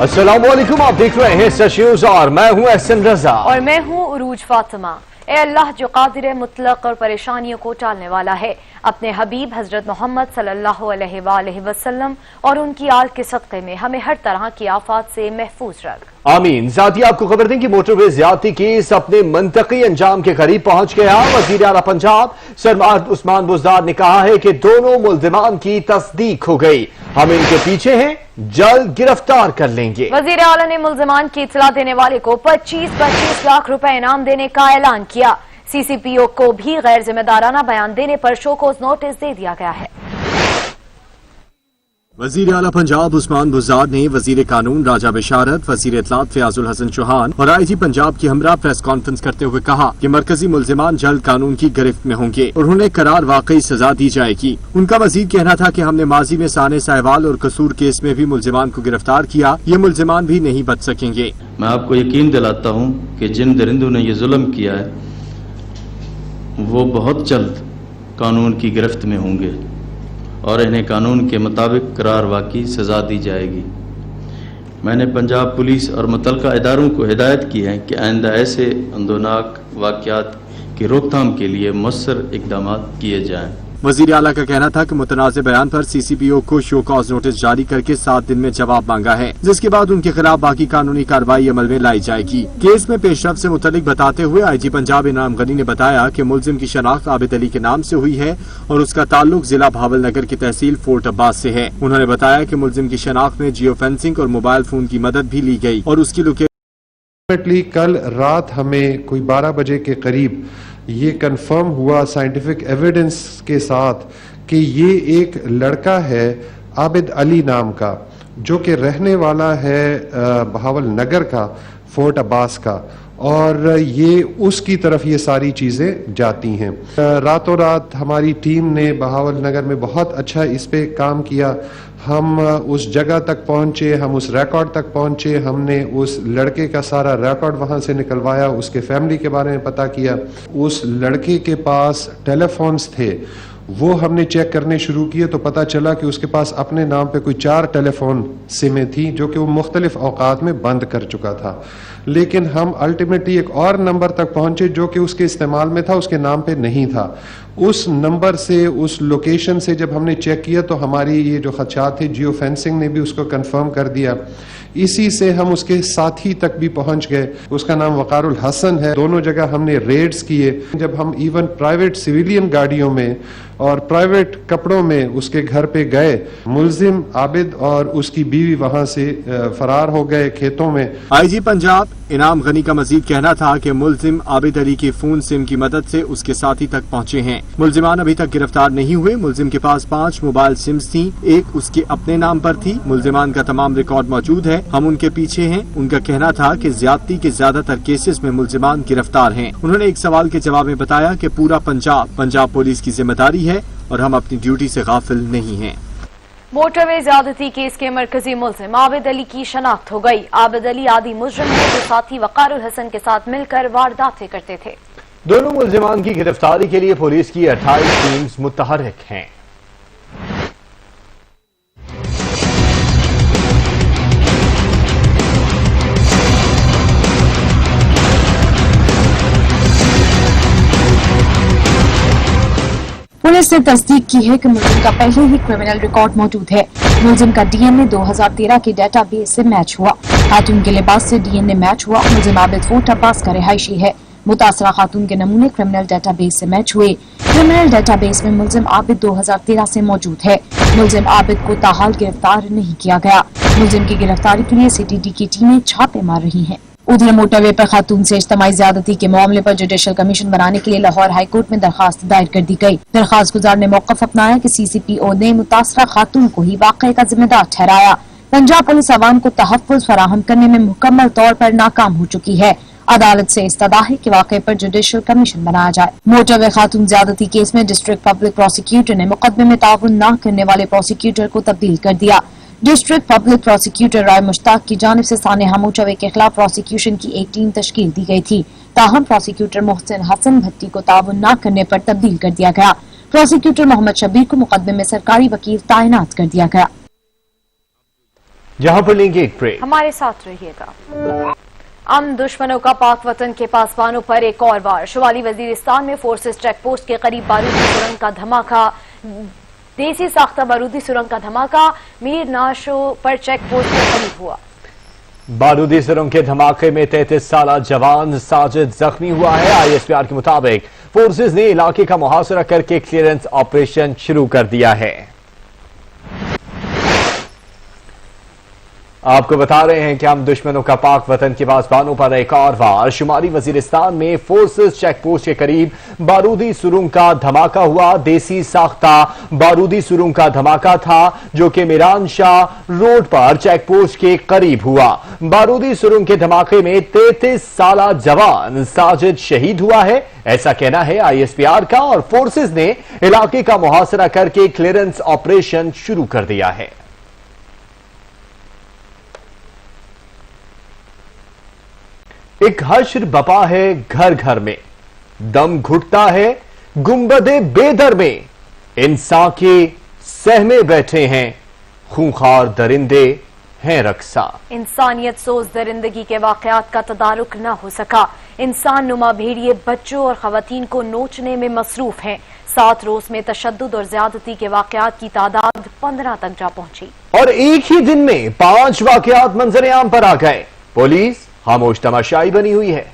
अस्सलाम वालेकुम, आप देख रहे हैं सच न्यूज़ और मैं हूं एहसन रजा और मैं हूं उरूज फातिमा। ए अल्लाह जो कादिर मुतलक और परेशानियों को टालने वाला है, अपने हबीब हजरत मोहम्मद सल्लल्लाहु अलैहि वसल्लम और उनकी आल के सदक़े में हमें हर तरह की आफात से महफूज रख। आमीन। साथ ही आपको खबर दें कि मोटरवे ज्यादती केस अपने मंतकी अंजाम के करीब पहुंच गया। वजीर आला पंजाब सरदार उस्मान बुज़दार ने कहा है कि दोनों मुल्जिमान की तस्दीक हो गई, हम इनके पीछे हैं, जल्द गिरफ्तार कर लेंगे। वजीर आला ने मुल्जिमान की इत्तला देने वाले को 25-25 लाख रुपए इनाम देने का ऐलान किया। CCPO को भी गैर जिम्मेदाराना बयान देने पर शोकोज नोटिस दे दिया गया है। वजीर आला पंजाब उस्मान बुज़दार ने वजीर कानून राजा बिशारत, वजीर इत्तलात फयाजुल हसन चौहान और IG पंजाब की हमरा प्रेस कॉन्फ्रेंस करते हुए कहा कि मरकजी मुल्जिमान जल्द कानून की गिरफ्त में होंगे और उन्हें करार वाकई सजा दी जाएगी। उनका मजीद कहना था कि हमने माजी में साने साहिवाल और कसूर केस में भी मुल्जिमान को गिरफ्तार किया, ये मुल्जिमान भी नहीं बच सकेंगे। मैं आपको यकीन दिलाता हूँ कि जिन दरिंदों ने ये जुल्म किया है वो बहुत जल्द कानून की गिरफ्त में होंगे और इन्हें कानून के मुताबिक करार वाकई सजा दी जाएगी। मैंने पंजाब पुलिस और मुतल्लिका इदारों को हिदायत की है कि आइंदा ऐसे अंदोनाक वाक़यात की रोकथाम के लिए मुअस्सर इक़दाम किए जाएं। वजीर आला का कहना था कि मुतनाज़े बयान पर CCPO को शो कॉज नोटिस जारी करके 7 दिन में जवाब मांगा है, जिसके बाद उनके खिलाफ बाकी कानूनी कार्रवाई अमल में लाई जाएगी। केस में पेशरफ से मुतल्लिक बताते हुए IG पंजाब इनाम गनी ने बताया कि मुल्जिम की शनाख्त आबिद अली के नाम से हुई है और उसका ताल्लुक जिला भावल नगर की तहसील फोर्ट अब्बास से है। उन्होंने बताया कि मुल्जिम की शनाख्त में जियो फेंसिंग और मोबाइल फोन की मदद भी ली गई और उसकी लोकेशन कल रात हमें कोई 12 बजे के करीब ये कंफर्म हुआ साइंटिफिक एविडेंस के साथ कि ये एक लड़का है आबिद अली नाम का, जो कि रहने वाला है बहावल नगर का, फोर्ट अब्बास का, और ये उसकी तरफ ये सारी चीज़ें जाती हैं। रातों रात हमारी टीम ने बहावल नगर में बहुत अच्छा इस पे काम किया। हम उस जगह तक पहुंचे, हम उस रिकॉर्ड तक पहुंचे, हमने उस लड़के का सारा रिकॉर्ड वहां से निकलवाया, उसके फैमिली के बारे में पता किया। उस लड़के के पास टेलीफोन्स थे, वो हमने चेक करने शुरू किए तो पता चला कि उसके पास अपने नाम पे कोई 4 टेलीफोन सिमें थी जो कि वो मुख्तलिफ औकात में बंद कर चुका था। लेकिन हम अल्टीमेटली एक और नंबर तक पहुंचे जो कि उसके इस्तेमाल में था, उसके नाम पे नहीं था। उस नंबर से, उस लोकेशन से जब हमने चेक किया तो हमारी ये जो खदशात थे जियो फेंसिंग ने भी उसको कंफर्म कर दिया। इसी से हम उसके साथी तक भी पहुंच गए, उसका नाम वकारुल हसन है। दोनों जगह हमने रेड्स किए। जब हम इवन प्राइवेट सिविलियन गाड़ियों में और प्राइवेट कपड़ों में उसके घर पे गए, मुल्जिम आबिद और उसकी बीवी वहां से फरार हो गए खेतों में। IG पंजाब इनाम गनी का मजीद कहना था कि मुल्जिम आबिद अली की फोन सिम की मदद से उसके साथी तक पहुंचे हैं। मुल्जिमान अभी तक गिरफ्तार नहीं हुए। मुल्जिम के पास 5 मोबाइल सिम्स थी, एक उसके अपने नाम पर थी। मुल्जिमान का तमाम रिकॉर्ड मौजूद है, हम उनके पीछे हैं। उनका कहना था कि ज्यादती के ज्यादातर केसेस में मुल्जिमान गिरफ्तार हैं। उन्होंने एक सवाल के जवाब में बताया कि पूरा पंजाब पुलिस की जिम्मेदारी है और हम अपनी ड्यूटी से गाफिल नहीं हैं। मोटरवे ज्यादती केस के मरकजी मुल्जिम आबिद अली की शनाख्त हो गई। आबिद अली आदि मुजरिम है जो साथी वकारुल हसन के साथ मिलकर वारदातें करते थे। दोनों मुल्जिमान की गिरफ्तारी के लिए पुलिस की 28 टीम्स मुतहर्रिक हैं। पुलिस ने तस्दीक की है कि मुल्जिम का पहले ही क्रिमिनल रिकॉर्ड मौजूद है। मुल्जिम का DNA 2013 के डेटाबेस से मैच हुआ। खातून के लिबास से DNA मैच हुआ। मुल्जिम आबिद फोर्ट अब्बास का रिहायशी है। मुतासरा खातून के नमूने क्रिमिनल डेटाबेस से मैच हुए। क्रिमिनल डेटाबेस में मुल्जिम आबिद 2013 से मौजूद है। मुल्जिम आबिद को ताहाल गिरफ्तार नहीं किया गया। मुल्जिम की गिरफ्तारी के लिए CTD की टीमें छापे मार रही हैं। उधर मोटरवे पर खातून से इज्तिमाई ज्यादती के मामले पर जुडिशल कमीशन बनाने के लिए लाहौर हाई कोर्ट में दरखास्त दायर कर दी गई। दरखास्त गुजार ने मौकफ अपनाया कि CCPO ने मुतासरा खातून को ही वाक़े का जिम्मेदार ठहराया। पंजाब पुलिस अवाम को तहफ़्फ़ुज़ फराहम करने में मुकम्मल तौर पर नाकाम हो चुकी है। अदालत से इस्तदा है कि वाक़े पर जुडिशल कमीशन बनाया जाए। मोटरवे खातून ज्यादती केस में डिस्ट्रिक्ट पब्लिक प्रोसिक्यूटर ने मुकदमे में ताउन न करने वाले प्रोसिक्यूटर को तब्दील कर दिया। डिस्ट्रिक्ट पब्लिक प्रोसिक्यूटर राय मुश्ताक की जानिब से सानेहा मोटरवे के खिलाफ प्रोसिक्यूशन की एक टीम तश्कील दी गई थी। ताहम प्रोसिक्यूटर मोहसिन हसन भट्टी को ताउन न करने पर तब्दील कर दिया गया। प्रोसिक्यूटर मोहम्मद शबीर को मुकदमे में सरकारी वकील तैनात कर दिया गया। जहां पर लेंगे एक ब्रेक। हमारे साथ रहिएगा। अमन दुश्मनों का पाक वतन के पासबानों पर एक और वार। शुमाली वजीरिस्तान में फोर्सेस चेक पोस्ट के करीब बारूदी सुरंग का धमाका। देसी साख्ता बारूदी सुरंग का धमाका मीर नाशो पर चेक पोस्ट के करीब हुआ। बारूदी सुरंग के धमाके में 33 साला जवान साजिद जख्मी हुआ है। ISPR के मुताबिक फोर्सेस ने इलाके का मुहासरा करके क्लियरेंस ऑपरेशन शुरू कर दिया है। आपको बता रहे हैं कि हम दुश्मनों का पाक वतन के पासबानों पर एक और वार। शुमाली वजीरिस्तान में फोर्सेस चेक पोस्ट के करीब बारूदी सुरंग का धमाका हुआ। देसी साख्ता बारूदी सुरंग का धमाका था जो कि मीरान शाह रोड पर चेक पोस्ट के करीब हुआ। बारूदी सुरंग के धमाके में 33 साला जवान साजिद शहीद हुआ है, ऐसा कहना है ISPR का, और फोर्सेस ने इलाके का मुहासरा करके क्लियरेंस ऑपरेशन शुरू कर दिया है। एक हश्र बपा है घर घर में, दम घुटता है गुंबदे बेदर में। इंसान के सहमे बैठे हैं खूंखार दरिंदे हैं रक्सा। इंसानियत सोच दरिंदगी के वाकयात का तदारुक न हो सका। इंसान नुमा भेड़िए बच्चों और खवातीन को नोचने में मसरूफ हैं। 7 रोज में तशद्दुद और ज्यादती के वाकयात की तादाद 15 तक जा पहुंची और एक ही दिन में 5 वाकयात मंजर-ए-आम पर आ गए। पुलिस खामोश तमाशाई बनी हुई है।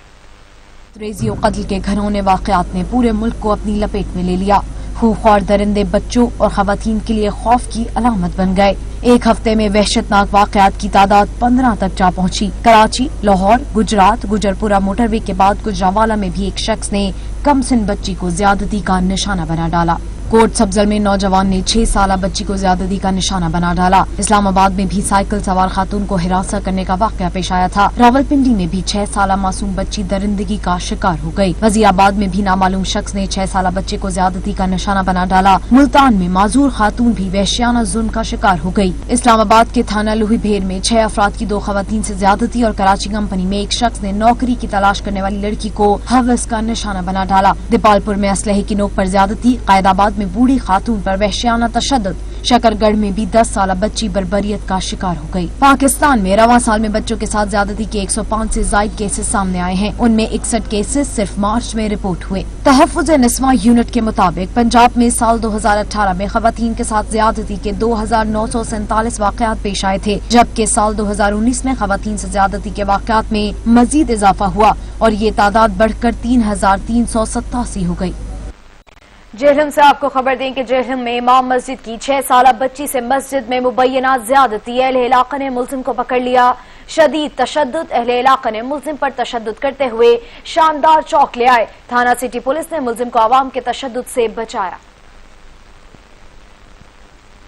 रेजी और कत्ल के घनौने वाकयात ने पूरे मुल्क को अपनी लपेट में ले लिया। खूंखार दरिंदे बच्चों और खवातीन के लिए खौफ की अलामत बन गए। एक हफ्ते में वहशतनाक वाकयात की तादाद 15 तक जा पहुंची। कराची, लाहौर, गुजरात, गुजरपुरा मोटरवे के बाद गुजरावाला में भी एक शख्स ने कमसिन बच्ची को ज्यादती का निशाना बना डाला। कोट सब्जल में नौजवान ने 6 साला बच्ची को ज्यादती का निशाना बना डाला। इस्लामाबाद में भी साइकिल सवार खातून को हिरासत करने का वाकया पेश आया था। रावलपिंडी में भी 6 साला मासूम बच्ची दरिंदगी का शिकार हो गई। वजीराबाद में भी नामालूम शख्स ने 6 साला बच्चे को ज्यादती का निशाना बना डाला। मुल्तान में माजूर खातून भी वहशियाना जुल्म का शिकार हो गई। इस्लामाबाद के थाना लुही भेर में 6 अफराद की 2 खवातीन से ज्यादती और कराची कंपनी में एक शख्स ने नौकरी की तलाश करने वाली लड़की को हवस का निशाना बना डाला। दीपालपुर में असलहे की नोक पर ज्यादती, कायदाबाद में बूढ़ी खातून पर वहशियाना तशद्दुद, शकरगढ़ में भी 10 साला बच्ची बर्बरियत का शिकार हो गई। पाकिस्तान में रवां साल में बच्चों के साथ ज्यादती के 105 से ज्यादा केसेस सामने आए हैं। उनमें 61 केसेस सिर्फ मार्च में रिपोर्ट हुए। तहफ़्फ़ुज़ निस्वा यूनिट के मुताबिक पंजाब में साल 2018 में खवातीन के साथ ज्यादती के 2947 वाकयात पेश आए थे, जबकि साल 2019 में खवातीन से ज्यादती के वाकयात में मजीद इजाफा हुआ और ये तादाद बढ़कर 3387 हो गई। जेहलम से आपको खबर दें कि जेहलम में इमाम मस्जिद की 6 साला बच्ची से मस्जिद में मुबैना ज्यादती। अहले इलाका ने मुल्जिम को पकड़ लिया। शदीद तशद्दुद। अहले इलाका ने मुल्जिम पर तशद्दुद करते हुए शानदार चौक ले आए। थाना सिटी पुलिस ने मुल्जिम को आवाम के तशद्दुद से बचाया।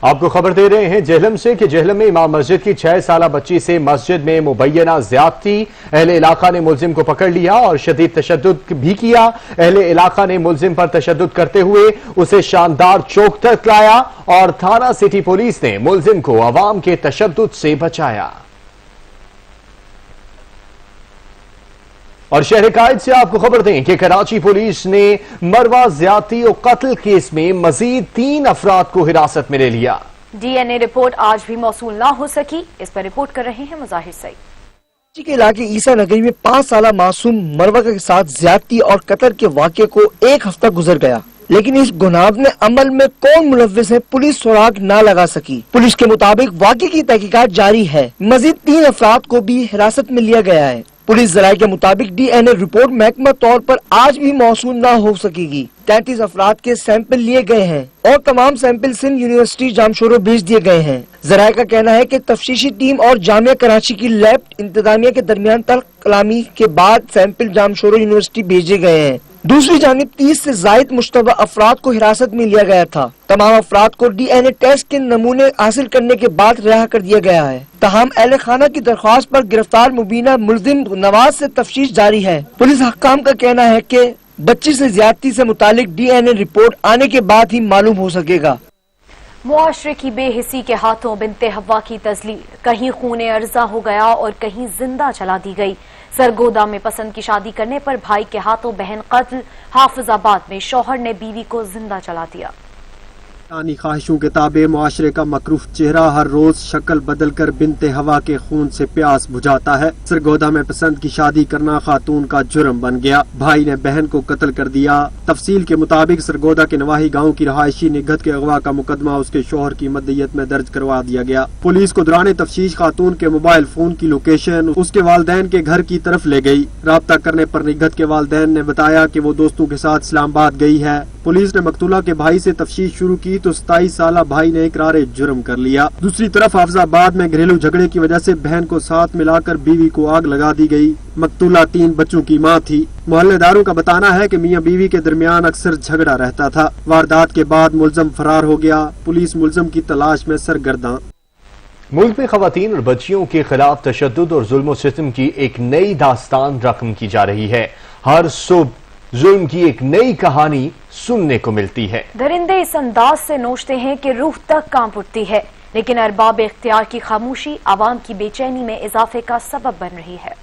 आपको खबर दे रहे हैं जेहलम से कि जेहलम में इमाम मस्जिद की 6 साला बच्ची से मस्जिद में मुबैना ज्यादती। अहले इलाका ने मुल्जिम को पकड़ लिया और शदीद तशद्दुद भी किया। अहले इलाका ने मुल्जिम पर तशद्दुद करते हुए उसे शानदार चौक तक लाया और थाना सिटी पुलिस ने मुल्जिम को अवाम के तशद्दुद से बचाया। और शहर कायद से आपको खबर दें कि कराची पुलिस ने मरवा ज्यादती और कत्ल केस में मजीद 3 अफराद को हिरासत में ले लिया। DNA रिपोर्ट आज भी मौसूल ना हो सकी। इस पर रिपोर्ट कर रहे हैं मुजाहिर सईद। कराची के इलाके ईसा नगरी में 5 साला मासूम मरवा के साथ ज्यादती और कत्ल के वाक़े को 1 हफ्ता गुजर गया, लेकिन इस गुनाहगार अमल में कौन मुलव्विस है पुलिस सुराग न लगा सकी। पुलिस के मुताबिक वाक़े की तहकीकात जारी है। मजीद 3 अफराद को भी हिरासत में लिया गया है। पुलिस जराये के मुताबिक DNA रिपोर्ट महकमा तौर पर आज भी मौसूल न हो सकेगी। 33 अफराद के सैंपल लिए गए हैं और तमाम सैंपल सिंध यूनिवर्सिटी जामशोरो भेज दिए गए हैं। जराये का कहना है कि तफ्तीशी टीम और जामिया कराची की लैब इंतजामिया के दरमियान तल्ख कलामी के बाद सैंपल जामशोरो यूनिवर्सिटी भेजे गए हैं। दूसरी जानिब 30 से जायद मुश्तबा अफराद को हिरासत में लिया गया था। तमाम अफराद को DNA टेस्ट के नमूने हासिल करने के बाद रिहा कर दिया गया है। तमाम अहले खाना की दरख्वास्त पर गिरफ्तार मुबीना मुल्जिम नवाज से तफ्तीश जारी है। पुलिस हकाम का कहना है कि बच्ची से ज्यादती से मुतालिक DNA रिपोर्ट आने के बाद ही मालूम हो सकेगा। मुआशरे की बेहिसी के हाथों बिनते हवा की तजलील, कहीं खूने अर्जा हो गया और कहीं जिंदा चला दी गई। सरगोदा में पसंद की शादी करने पर भाई के हाथों बहन कत्ल। हाफिजाबाद में शौहर ने बीवी को जिंदा चला दिया। पुरानी ख्वाहिशों के ताबे मुआशरे का मकरूफ चेहरा हर रोज शक्ल बदल कर बिनते हवा के खून से प्यास बुझाता है। सरगोदा में पसंद की शादी करना खातून का जुर्म बन गया। भाई ने बहन को कत्ल कर दिया। तफसील के मुताबिक सरगोदा के नवाही गांव की रहायशी निगहत के अगवा का मुकदमा उसके शोहर की मदयत में दर्ज करवा दिया गया। पुलिस को दौरान तफ्तीश खातून के मोबाइल फोन की लोकेशन उसके वालिदैन के घर की तरफ ले गई। राब्ता करने पर निगहत के वालिदैन ने बताया कि वो दोस्तों के साथ इस्लामाबाद गई है। पुलिस ने मकतूला के भाई से तफ्तीश शुरू की तो 27 साला भाई ने इकरार जुर्म कर लिया। दूसरी तरफ हाफिजाबाद में घरेलू झगड़े की वजह से बहन को साथ मिलाकर बीवी को आग लगा दी गई। मकतूला 3 बच्चों की मां थी। मोहल्लेदारों का बताना है कि मियां बीवी के दरमियान अक्सर झगड़ा रहता था। वारदात के बाद मुलजम फरार हो गया। पुलिस मुलजम की तलाश में सरगर्दां। मुल्क में खवातीन और बच्चियों के खिलाफ तशद्दुद और जुल्म सितम की एक नई दास्तान रकम की जा रही है। हर सुबह जुल्म की एक नई कहानी सुनने को मिलती है। दरिंदे इस अंदाज से नोचते हैं कि रूह तक कांप उठती है, लेकिन अरबाब इख्तियार की खामोशी आवाम की बेचैनी में इजाफे का सबब बन रही है।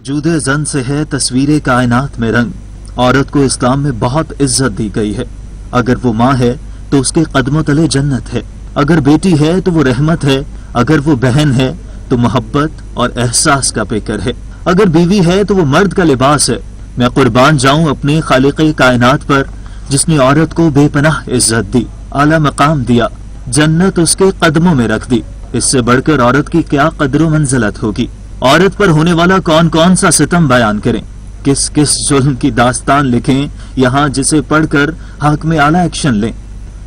जूदे जन से है तस्वीर कायनात में रंग। औरत को इस्लाम में बहुत इज्जत दी गई है। अगर वो माँ है तो उसके कदमों तले जन्नत है। अगर बेटी है तो वो रहमत है। अगर वो बहन है तो मोहब्बत और एहसास का पेकर है। अगर बीवी है तो वो मर्द का लिबास है। मैं कुर्बान जाऊं अपने खालिक़े कायनात पर जिसने औरत को बेपनाह इज्जत दी, आला मकाम दिया, जन्नत उसके कदमों में रख दी। इससे बढ़कर औरत की क्या कदर मंजिलत होगी। औरत पर होने वाला कौन कौन सा सितम बयान करें, किस किस जुल्म की दास्तान लिखें, यहाँ जिसे पढ़कर हक में आला एक्शन लें।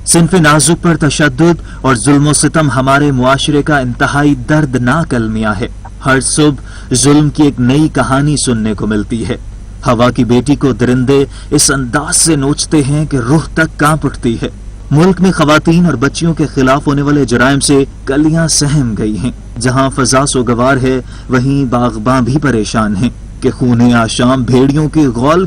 सिन्फ नाजुक पर तशद्दुद और जुल्म सितम हमारे मुआशरे का इंतहाई दर्दनाक अलमिया है। हर सुबह जुल्म की एक नई कहानी सुनने को मिलती है। हवा की बेटी को दरिंदे इस अंदाज से नोचते हैं कि रूह तक कांप उठती है। मुल्क में खवातीन और बच्चियों के खिलाफ होने वाले जराइम से गलियां सहम गई हैं। जहां फजा सोगवार है वहीं बागबां भी परेशान हैं कि खूने आशाम भेड़ियों के गोल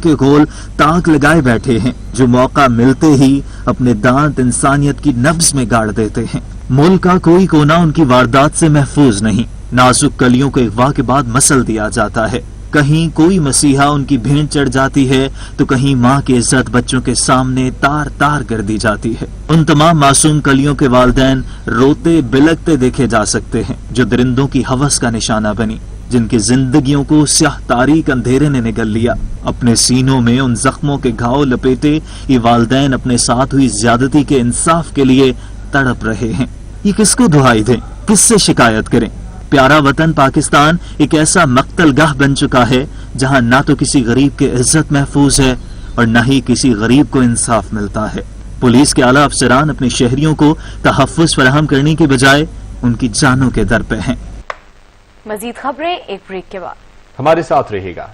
ताक लगाए बैठे हैं, जो मौका मिलते ही अपने दांत इंसानियत की नब्ज में गाड़ देते हैं। मुल्क का कोई कोना उनकी वारदात से महफूज नहीं। नाजुक कलियों को अगवा के बाद मसल दिया जाता है। कहीं कोई मसीहा उनकी भेंट चढ़ जाती है तो कहीं माँ की इज्जत बच्चों के सामने तार तार कर दी जाती है। उन तमाम मासूम कलियों के वालिदैन रोते बिलखते देखे जा सकते हैं जो दरिंदों की हवस का निशाना बनी, जिनकी जिंदगियों को स्याह तारीक अंधेरे ने निगल लिया। अपने सीनों में उन जख्मों के घाव लपेटे ये वालिदैन अपने साथ हुई ज्यादती के इंसाफ के लिए तड़प रहे हैं। ये किसको दुहाई दें, किससे शिकायत करें। प्यारा वतन पाकिस्तान एक ऐसा मक्तलगाह बन चुका है जहां ना तो किसी गरीब की इज्जत महफूज है और न ही किसी गरीब को इंसाफ मिलता है। पुलिस के आला अफसरान अपने शहरियों को तहफ्फुज़ फराहम करने के बजाय उनकी जानों के दर पे हैं। मजीद खबरें एक ब्रेक के बाद। हमारे साथ रहेगा।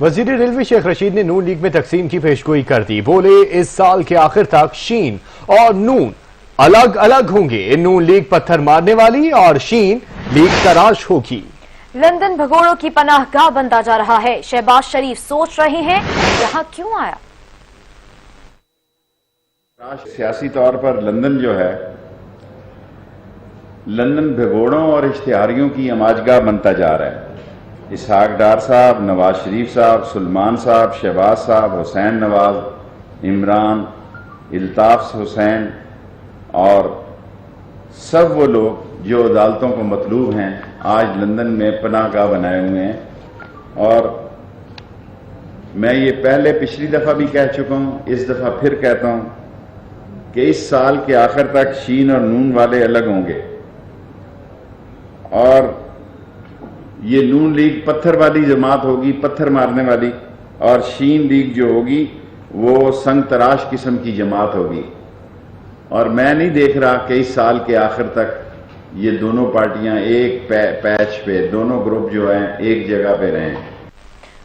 वजीर रेलवे शेख रशीद ने नून लीग में तकसीम की पेशगोई कर दी। बोले इस साल के आखिर तक शीन और नून अलग अलग होंगे। नून लीग पत्थर मारने वाली और शीन लीग तराश होगी। लंदन भगोड़ों की पनाहगाह बनता जा रहा है। शहबाज शरीफ सोच रहे हैं यहाँ क्यों आया। सियासी तौर पर लंदन जो है, लंदन भगोड़ों और इश्तिहारियों की अमाजगाह बनता जा रहा है। इसहाक डार साहब, नवाज शरीफ साहब, सुलेमान साहब, शहबाज साहब, हुसैन नवाज, इमरान, इल्ताफ हुसैन और सब वो लोग जो अदालतों को मतलूब हैं आज लंदन में पनाहगाह बनाए हुए हैं। और मैं ये पहले पिछली दफ़ा भी कह चुका हूँ, इस दफ़ा फिर कहता हूँ कि इस साल के आखिर तक शीन और नून वाले अलग होंगे और ये नून लीग पत्थर वाली जमात होगी, पत्थर मारने वाली, और शीन लीग जो होगी वो संग तराश किस्म की जमात होगी। और मैं नहीं देख रहा कि इस साल के आखिर तक ये दोनों पार्टियां एक पैच पे, दोनों ग्रुप जो हैं एक जगह पे रहें।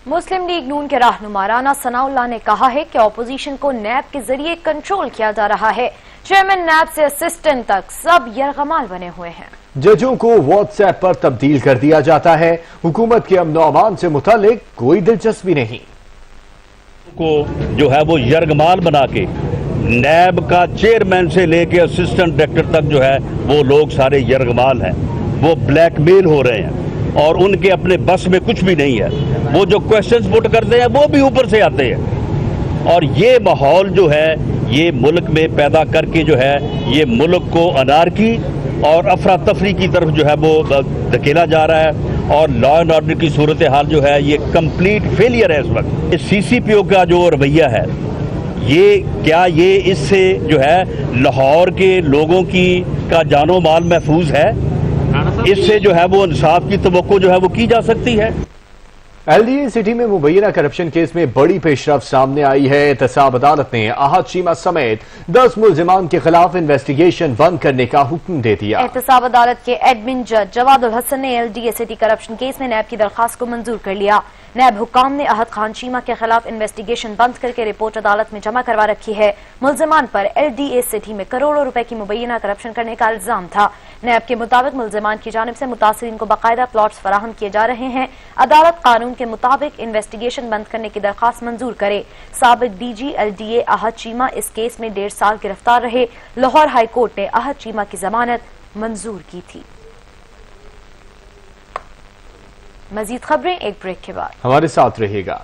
मुस्लिम लीग नून के रहनुमा राना सनाउल्लाह ने कहा है कि अपोजिशन को नैब के जरिए कंट्रोल किया जा रहा है। चेयरमैन नैब से असिस्टेंट तक सब यरगमाल बने हुए हैं। जजों को व्हाट्सएप पर तब्दील कर दिया जाता है। हुकूमत के अमन अमान से मुतालिक कोई दिलचस्पी नहीं। को जो है वो यरगमाल बना के नैब का चेयरमैन से लेके असिस्टेंट डायरेक्टर तक जो है वो लोग सारे यरगमाल हैं। वो ब्लैकमेल हो रहे हैं और उनके अपने बस में कुछ भी नहीं है। वो जो क्वेश्चंस पुट करते हैं वो भी ऊपर से आते हैं। और ये माहौल जो है یہ ملک میں پیدا کر کے جو ہے یہ ملک کو انارکی اور افراتفری کی طرف جو ہے وہ دھکیلا جا رہا ہے، اور لا اینڈ آرڈر کی صورتحال جو ہے یہ کمپلیٹ فیلئر ہے اس وقت۔ سی سی پی او کا جو رویہ ہے یہ اس سے جو ہے لاہور کے لوگوں کا جان و مال محفوظ ہے؟ اس سے جو ہے وہ انصاف کی توقع جو ہے وہ کی جا سکتی ہے؟ ایل ڈی اے سٹی میں مبینہ کرپشن کیس میں بڑی پیش رفت سامنے آئی ہے۔ احتساب عدالت نے احد چیمہ سمیت 10 ملزمان کے خلاف انویسٹیگیشن بند کرنے کا حکم دے دیا۔ احتساب عدالت کے ایڈمن جج جواد الحسن نے L D A city corruption case میں نیب کی درخواست کو منظور کر لیا۔ نیب حکام نے احد خان چیمہ کے خلاف انویسٹیگیشن بند کر کے رپورٹ عدالت میں جمع کروا رکھی ہے۔ ملزمان پر ایل ڈی اے سٹی میں کروڑوں روپے کی مبینہ کرپشن کرنے کا الزام تھا۔ نیب کے مطابق ملزمان کی جانب سے متاثرین کو باقاعدہ پلاٹس فراہم کیے جا رہے ہیں۔ عدالت قانون کے مطابق انویسٹیگیشن بند کرنے کی درخواست منظور کرے۔ سابق DG LDA Ahad احد چیمہ اس کیس میں 1.5 سال گرفتار رہے۔ لاہور ہائی کورٹ نے احد چیمہ کی ضمانت منظور کی تھی۔ مزید خبریں ایک بریک کے بعد ہمارے ساتھ رہے گا۔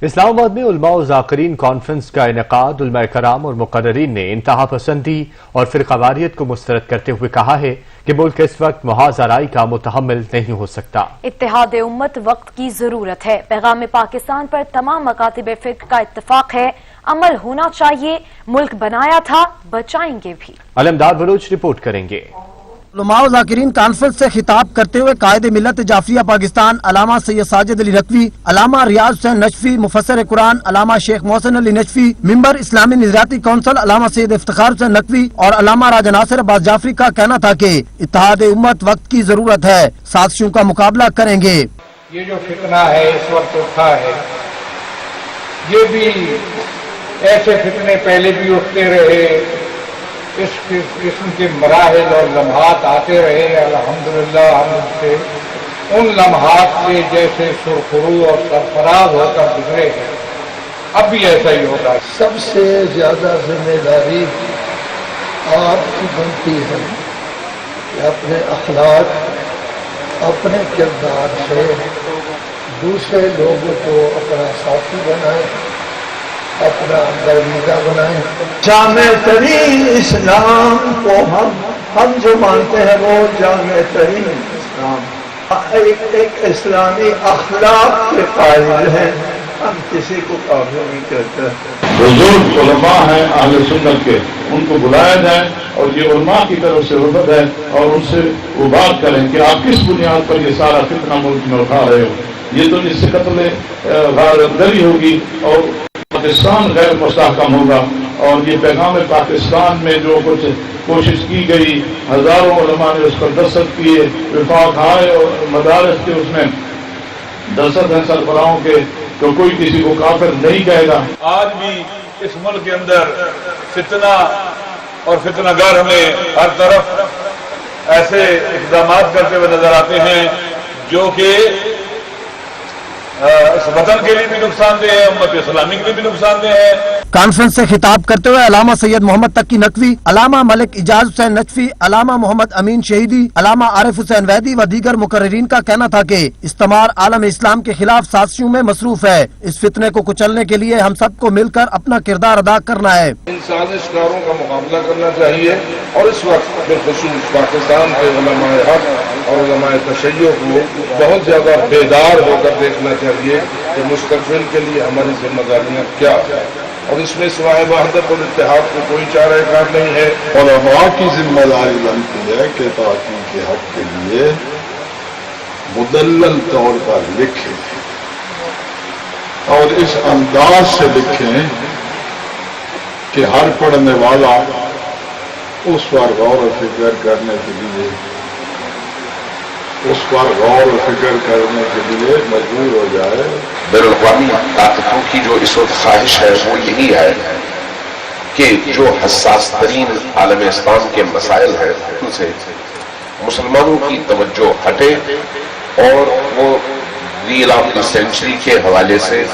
اسلام آباد میں علماء و ذاکرین کانفرنس کا انعقاد۔ علماء کرام اور مقررین نے انتہا پسندی اور فرقہ واریت کو مسترد کرتے ہوئے کہا ہے کہ ملک اس وقت محاذ آرائی کا متحمل نہیں ہو سکتا۔ اتحاد امت وقت کی ضرورت ہے۔ پیغام پاکستان پر تمام مکاتب فکر کا اتفاق ہے، عمل ہونا چاہیے۔ ملک بنایا تھا، بچائیں گے بھی۔ علمدار بلوچ رپورٹ کریں گے۔ علماء و ذاکرین کانفرنس سے خطاب کرتے ہوئے قائد ملت جعفریہ پاکستان علامہ سید ساجد علی نقوی، علامہ ریاض حسین نجفی مفسر قرآن، علامہ شیخ محسن علی نجفی ممبر اسلامی نظریاتی کونسل علامہ سید افتخار حسین نقوی اور علامہ راجہ ناصر عباس جعفری کا کہنا تھا کہ اتحاد امت وقت کی ضرورت ہے، سازشوں کا مقابلہ کریں گے۔ یہ جو فتنہ ہے اس وقت اٹھا ہے، یہ بھی ایسے فتنے پہلے بھی اٹھتے رہے، اس قسم کے مراحل اور لمحات آتے رہے۔ الحمدللہ ہم سے ان لمحات سے جیسے سرخرو اور سرفراز ہو کر گزرے ہیں، اب بھی ایسا ہی ہوگا۔ سب سے زیادہ ذمہ داری آپ کی بنتی ہے کہ اپنے اخلاق، اپنے کردار سے دوسرے لوگوں کو اپنا ساتھی بنائیں، اپنا برگزیدہ بنائیں۔ جامع ترین اسلام کو ہم جو مانتے ہیں وہ جامع ترین اسلام ایک اسلامی اخلاق کے قائل ہیں، ہم کسی کو کافر نہیں کہتے۔ بزرگ علماء ہیں اہل سنت کے، ان کو بلایا جائے اور یہ علماء کی طرف سے رفت ہے اور ان سے وہ بات کریں کہ آپ کس بنیاد پر یہ سارا فتنہ ملک میں اٹھا رہے ہو۔ یہ تو اس سے قتل غارتگری ہوگی اور پاکستان غیر مستحکم ہوگا۔ اور یہ پیغام پاکستان میں جو کچھ کوشش کی گئی، ہزاروں علماء نے اس پر دستخط کیے، وفاق آئے اور مدارس کے اس میں دستخط ہیں سربراہوں کے، تو کوئی کسی کو کافر نہیں کہے گا۔ آج بھی اس ملک کے اندر فتنہ اور فتنہ گر ہمیں ہر طرف ایسے اقدامات کرتے ہوئے نظر آتے ہیں جو کہ اس وطن کے لیے بھی نقصان دہ ہے، امت اسلامی کے لیے بھی نقصان دہ ہے۔ کانفرنس سے خطاب کرتے ہوئے علامہ سید محمد تقی نقوی، علامہ ملک اجاز حسین نجفی، علامہ محمد امین شہیدی، علامہ عارف حسین ویدی و دیگر مقررین کا کہنا تھا کہ استعمار عالم اسلام کے خلاف سازشوں میں مصروف ہے۔ اس فتنے کو کچلنے کے لیے ہم سب کو مل کر اپنا کردار ادا کرنا ہے۔ ان سازشکاروں کا مقابلہ کرنا چاہیے اور اس وقت بالخصوص پاکستان کے علماء حق اور علماء تشیع کو بہت زیادہ بیدار ہو کر دیکھنا چاہیے کہ مستقبل کے لیے ہماری ذمہ داریاں کیا ہیں، اور اس میں سوائے وحدت اور اتحاد کو کوئی چارہ کار نہیں ہے۔ علماء کی ذمہ داری بنتی ہے کہ تحقیق کے حق کے لیے مدلل طور پر لکھیں اور اس انداز سے لکھیں کہ ہر پڑھنے والا اس پر غور و فکر کرنے کے لیے مجبور ہو جائے۔ بین الاقوامی طاقتوں کی جو اس وقت خواہش ہے وہ یہی ہے کہ جو حساس ترین عالم اسلام کے مسائل ہیں ان سے مسلمانوں کی توجہ ہٹے اور وہ ریل آف دی سینچری کے حوالے سے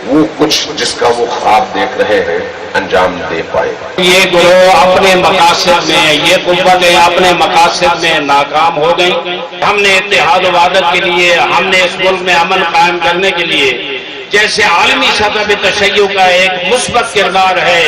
وہ کچھ جس کا وہ خواب دیکھ رہے ہیں انجام دے پائے۔ یہ گروہ اپنے مقاصد میں، یہ قوتیں اپنے مقاصد میں ناکام ہو گئیں۔ ہم نے اتحاد و وحدت کے لیے، ہم نے اس ملک میں امن قائم کرنے کے لیے جیسے عالمی سطح پہ تشیع کا ایک مثبت کردار ہے،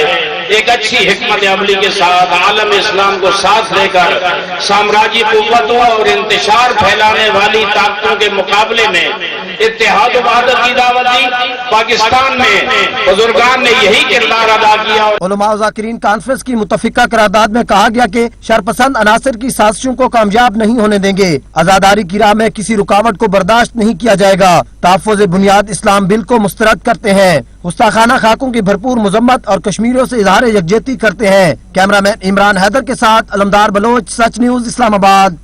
एक अच्छी हिकमत अमली के साथ आलम इस्लाम को साथ लेकर साम्राज्य कुव्वतों और इंतशार फैलाने वाली ताकतों के मुकाबले में इत्तेहाद व वहदत की दावत दी। पाकिस्तान में बुजुर्गान ने यही किरदार अदा किया। उलमा व ज़ाकिरीन कॉन्फ्रेंस की मुतफ़िका करारदाद में कहा गया कि शरपसंद अनासर की साजिशों को कामयाब नहीं होने देंगे। आजादारी की राह में किसी रुकावट को बर्दाश्त नहीं किया जाएगा। तहफ़्फ़ुज़ बुनियाद इस्लाम बिल को मुस्तरद करते हैं। गुस्ताखाना खाकों की भरपूर मजम्मत और कश्मीरियों से इजहार यकजहती करते हैं। कैमरामैन इमरान हैदर के साथ अलमदार बलोच, सच न्यूज इस्लामाबाद।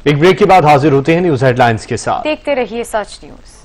एक ब्रेक के बाद हाजिर होते हैं न्यूज हेडलाइंस के साथ। देखते रहिए सच न्यूज।